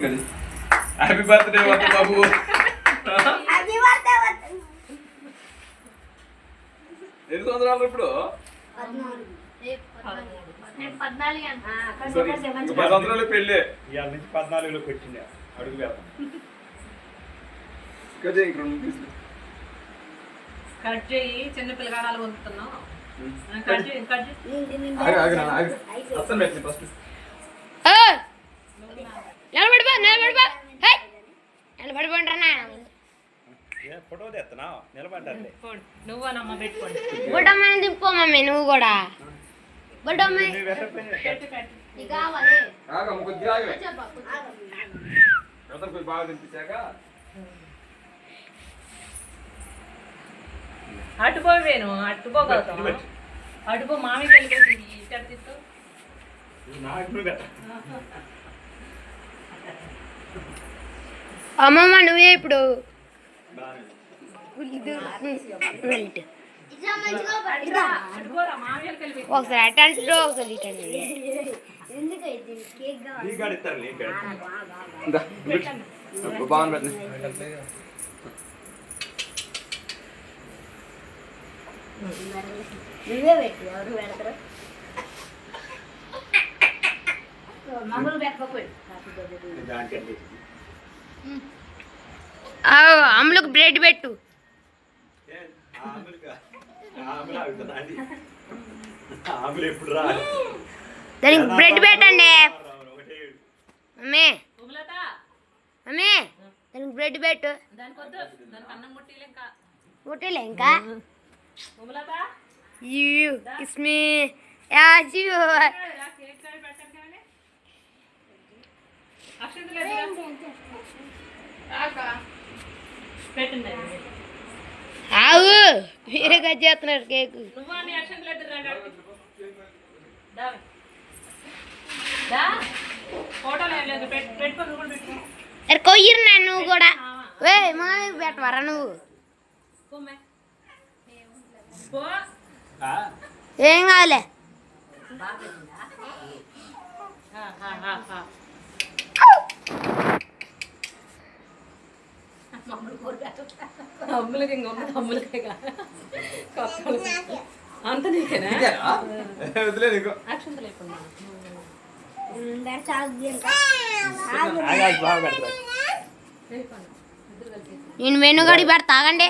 Happy birthday బాబు. ఎన్ని సంవత్సరాలు ఇప్పుడు? 10 సంవత్సరాలు పెళ్ళి. ఇవాళ నుంచి 14లో పెట్టిండే అడుగు వేద్దాం. కట్ చేయి, చిన్న పిల్లగాడాలు పొందుతున్నాం. ఫోటో తెస్తున్నా నిలబడ్డారులే. నువ్వనమ్మ పెట్టుకోండి. బుడ్డమ్మని దింపో మమ్మీ నువ్వు కూడా. బుడ్డమ్మ బాగా తినిపించాక అటుపోవేను అటుపోగలుగుతాం. అటుపో మామిడి వెళ్ళిపోతుంది. ఇక్కడ తీసుకో. అమ్మమ్మ నువ్వే ఇప్పుడు ఒకసారి అటెండ్ ఒకసారి బాగుంది. నువ్వే పెట్టు, ఎవరు పెడతారు? అమ్ములకు బ్రెడ్ పెట్టు. దానికి బ్రెడ్ పెట్టండి మమ్మీ. మమ్మీ దానికి బ్రెడ్ పెట్టు. ముట్టలే ఇంకా ఇస్మి ఆవు వేరే కట్ చేస్తున్నారు కేకు. కొయ్యరు నా నువ్వు కూడా. వే మా పెట్టవరా నువ్వు? ఏం కావాలి? అంత నీకేనా? నేను వెనుగడి పెడతా ఆగండి.